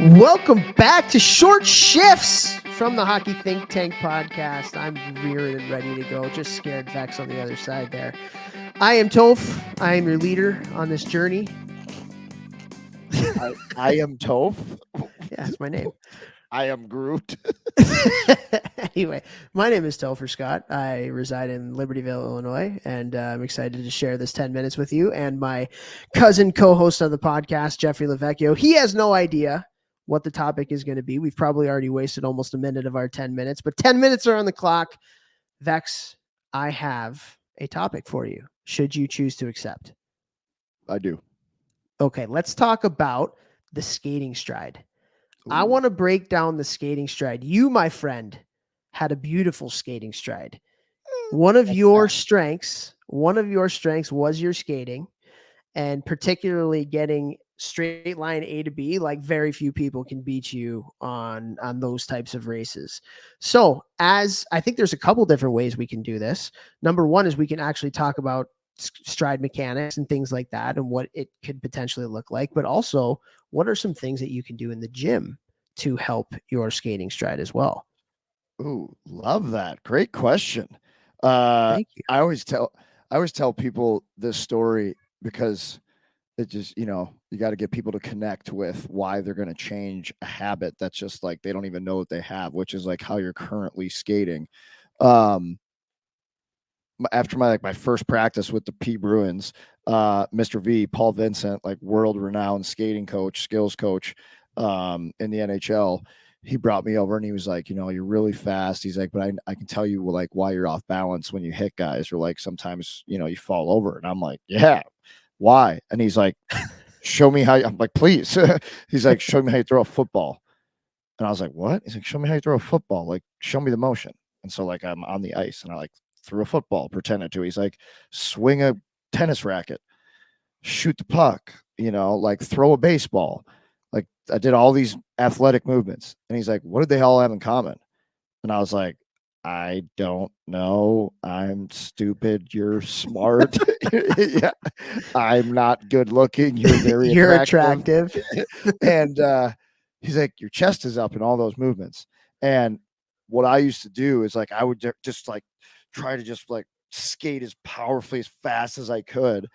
Welcome back to Short Shifts from the Hockey Think Tank podcast. I'm reared and ready to go. Just scared Vechs on the other side there. I am Topher. I am your leader on this journey. I am Toph. Yeah, that's my name. I am Groot. Anyway, my name is Topher Scott. I reside in Libertyville, Illinois, and I'm excited to share this 10 minutes with you and my cousin co-host of the podcast, Jeffrey Lavecchio. He has no idea what the topic is going to be. We've probably already wasted almost a minute of our 10 minutes, but 10 minutes are on the clock. Vechs, I have a topic for you, should you choose to accept. I do. Okay, let's talk about the skating stride. Ooh. I want to break down the skating stride. You, my friend, had a beautiful skating stride. One of your strengths was your skating, and particularly getting straight line A to B. Like, very few people can beat you on those types of races. So, as I think there's a couple different ways we can do this. Number one is we can actually talk about stride mechanics and things like that and what it could potentially look like, but also what are some things that you can do in the gym to help your skating stride as well? Ooh, love that. Great question. Thank you. I always tell people this story because it just, you got to get people to connect with why they're going to change a habit that's just like they don't even know what they have, which is like how you're currently skating. After my first practice with the P Bruins, Mr. V, Paul Vincent, like world-renowned skating coach, skills coach in the NHL, he brought me over and he was like, you're really fast. He's like, but I can tell you like why you're off balance when you hit guys, or like sometimes, you fall over. And I'm like, yeah, why? And he's like, show me how. I'm like, please. He's like, show me how you throw a football. And I was like, what? He's like, show me how you throw a football. Like, show me the motion. And so like I'm on the ice and I like threw a football, pretended to. He's like, swing a tennis racket, shoot the puck, like throw a baseball. Like I did all these athletic movements. And he's like, what did they all have in common? And I was like, I don't know. I'm stupid. You're smart. Yeah. I'm not good looking. You're very attractive. And he's like, your chest is up in all those movements. And what I used to do is like I would just like try to just like skate as powerfully, as fast as I could.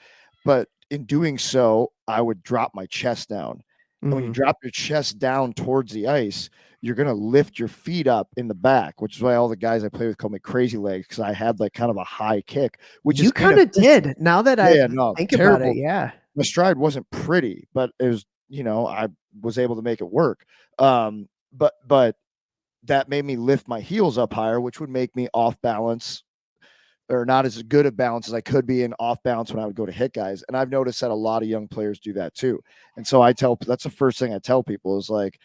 But in doing so, I would drop my chest down. And when you drop your chest down towards the ice, you're going to lift your feet up in the back, which is why all the guys I play with call me crazy legs, because I had like kind of a high kick, which you kind of did. Now that I think terrible. about it, yeah. My stride wasn't pretty, but it was, I was able to make it work. But that made me lift my heels up higher, which would make me off balance, or not as good of balance as I could be, in off balance when I would go to hit guys. And I've noticed that a lot of young players do that too. And so that's the first thing I tell people is like,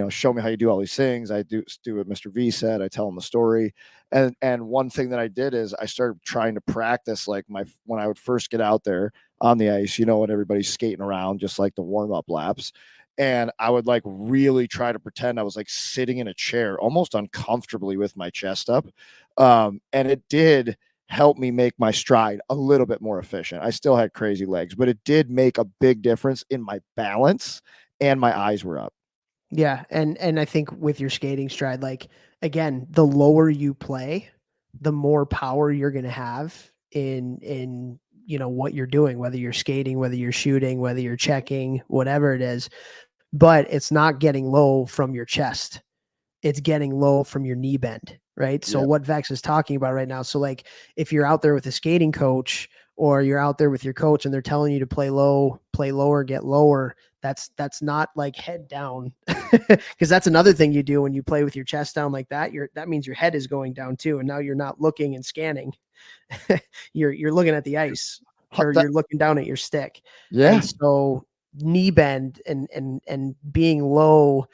show me how you do all these things. I do what Mr. V said. I tell them the story. And one thing that I did is I started trying to practice like when I would first get out there on the ice, when everybody's skating around, just like the warm-up laps. And I would like really try to pretend I was like sitting in a chair almost uncomfortably with my chest up. And it did help me make my stride a little bit more efficient. I still had crazy legs, but it did make a big difference in my balance, and my eyes were up. Yeah. And I think with your skating stride, like, again, the lower you play, the more power you're going to have in what you're doing, whether you're skating, whether you're shooting, whether you're checking, whatever it is. But it's not getting low from your chest. It's getting low from your knee bend, right? So what Vechs is talking about right now. So like if you're out there with a skating coach, or you're out there with your coach and they're telling you to play low, play lower, get lower, that's not like head down. Because that's another thing you do when you play with your chest down like that. That means your head is going down too. And now you're not looking and scanning. you're looking at the ice, or you're looking down at your stick. Yeah. And so knee bend and being low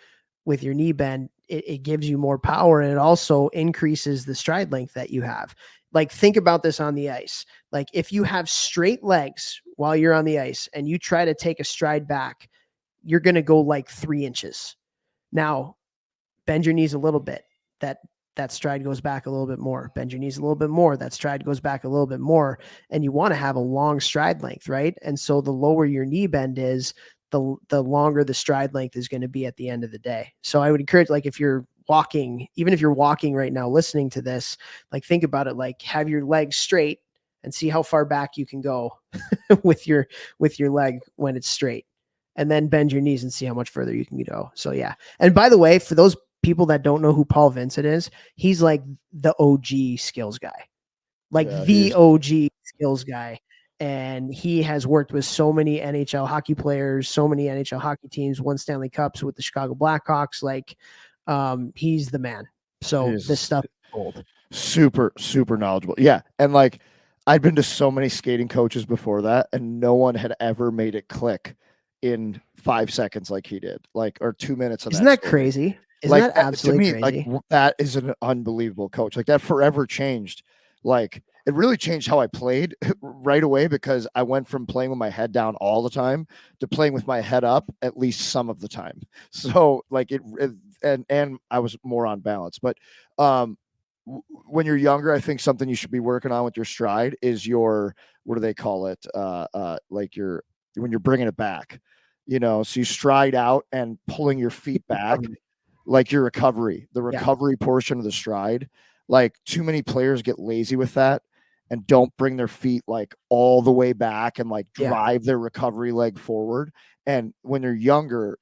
with your knee bend, it gives you more power, and it also increases the stride length that you have. Like, think about this on the ice. Like, if you have straight legs while you're on the ice and you try to take a stride back, you're going to go like 3 inches. Now, bend your knees a little bit. That stride goes back a little bit more. Bend your knees a little bit more. That stride goes back a little bit more. And you want to have a long stride length, right? And so the lower your knee bend is, the longer the stride length is going to be at the end of the day. So I would encourage, like, if you're walking, even if you're walking right now listening to this, like, think about it, like, have your legs straight and see how far back you can go with your leg when it's straight, and then bend your knees and see how much further you can go. So yeah. And by the way, for those people that don't know who Paul Vincent is, he's like the OG skills guy, like Yeah, the OG skills guy. And he has worked with so many NHL hockey players, so many NHL hockey teams, won Stanley Cups with the Chicago Blackhawks. Like, he's the man. So this he's stuff is gold. super, super knowledgeable. Yeah. And like I'd been to so many skating coaches before that, and no one had ever made it click in 5 seconds like he did, like, or 2 minutes of Isn't that that skating. crazy? Isn't Like that to absolutely me, like crazy? that is an unbelievable coach. Like that forever changed. Like it really changed how I played right away, because I went from playing with my head down all the time to playing with my head up at least some of the time. So like and I was more on balance. But um when you're younger, I think something you should be working on with your stride is your, what do they call it? Like your, when you're bringing it back, so you stride out and pulling your feet back, Recovery. like your recovery, the Yeah. recovery portion of the stride. Like too many players get lazy with that and don't bring their feet like all the way back and like Yeah. drive their recovery leg forward. And when they're younger,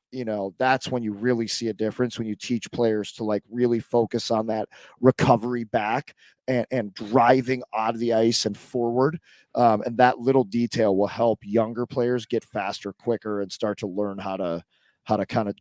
that's when you really see a difference, when you teach players to like really focus on that recovery back and driving out of the ice and forward. And that little detail will help younger players get faster, quicker, and start to learn how to kind of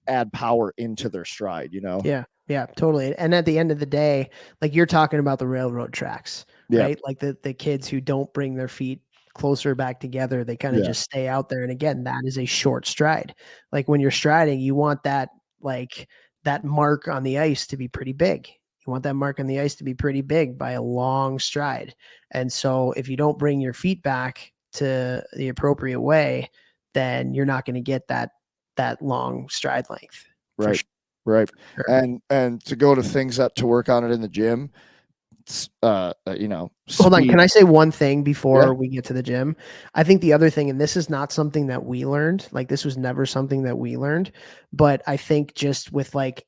add power into their stride. Yeah. Yeah, totally. And at the end of the day, like, you're talking about the railroad tracks, Yeah. right? Like the kids who don't bring their feet closer back together, they kind of Yeah. just stay out there. And again, that is a short stride. Like, when you're striding, you want that, like, that mark on the ice to be pretty big. You want that mark on the ice to be pretty big by a long stride. And so if you don't bring your feet back to the appropriate way, then you're not going to get that long stride length for Right. Right. sure. And to go to things that to work on it in the gym, Hold on, can speed. I say one thing Yeah. before we get to the gym? I think the other thing, and this is not something that we learned, like, this was never something that we learned, but I think just with, like,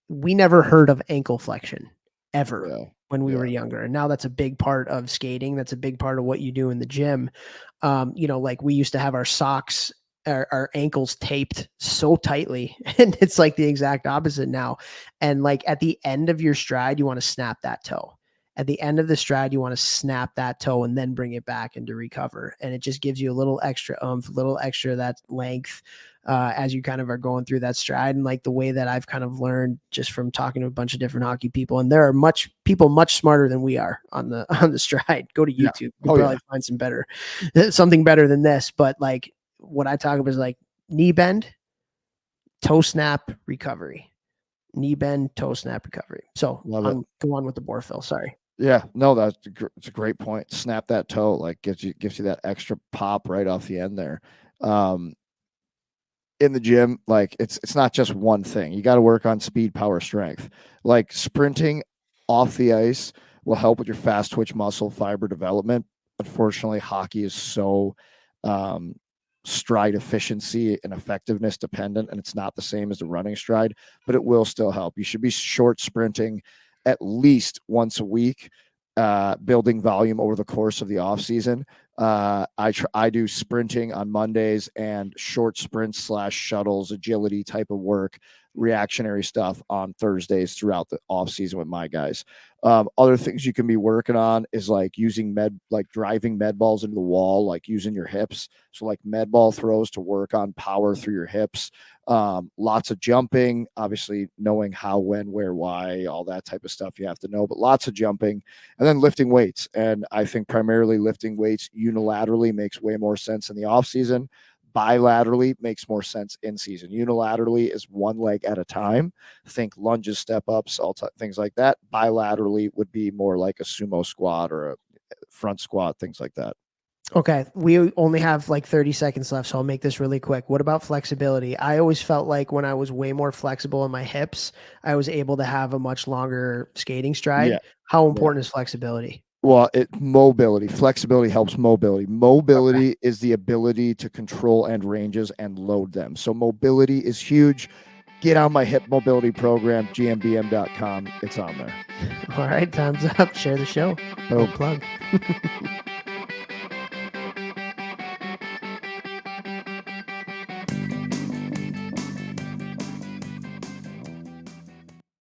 we never heard of ankle flexion ever Yeah. when we were Yeah. younger. And now that's a big part of skating. That's a big part of what you do in the gym. Like, we used to have our socks, our ankles taped so tightly, and it's like the exact opposite now. And like, at the end of your stride, you want to snap that toe. At the end of the stride, you want to snap that toe and then bring it back into recover. And it just gives you a little extra oomph, a little extra that length, as you kind of are going through that stride. And like, the way that I've kind of learned just from talking to a bunch of different hockey people, and there are people much smarter than we are on the on the stride. Go to Yeah. YouTube, you can Oh probably yeah. find something better than this. But like, what I talk about is like knee bend, toe snap, recovery. Knee bend, toe snap, recovery. So Love it. go on with the Borfil. Sorry. Yeah. No, it's a great point. Snap that toe, like gives you that extra pop right off the end there. Um, in the gym, like it's not just one thing. You got to work on speed, power, strength. Like sprinting off the ice will help with your fast twitch muscle fiber development. Unfortunately, hockey is so um, stride efficiency and effectiveness dependent, and it's not the same as the running stride, but it will still help. You should be short sprinting at least once a week, building volume over the course of the off season. I do sprinting on Mondays and short sprints / shuttles, agility type of work, reactionary stuff on Thursdays throughout the off season with my guys. Other things you can be working on is like using driving med balls into the wall, like using your hips. So like med ball throws to work on power through your hips. Lots of jumping, obviously knowing how, when, where, why, all that type of stuff you have to know, but lots of jumping, and then lifting weights. And I think primarily lifting weights unilaterally makes way more sense in the off season. Bilaterally makes more sense in season. Unilaterally is one leg at a time. Think lunges, step ups, things like that. Bilaterally would be more like a sumo squat or a front squat, things like that. Okay, we only have like 30 seconds left, so I'll make this really quick. What about flexibility? I always felt like when I was way more flexible in my hips, I was able to have a much longer skating Yeah. stride. How Yeah. important is flexibility? Well, mobility, flexibility helps mobility. Mobility is the ability to control end ranges and load them. So mobility is huge. Get on my hip mobility program, gmbm.com. It's on there. All right, time's up. Share the show. Boom. Plug.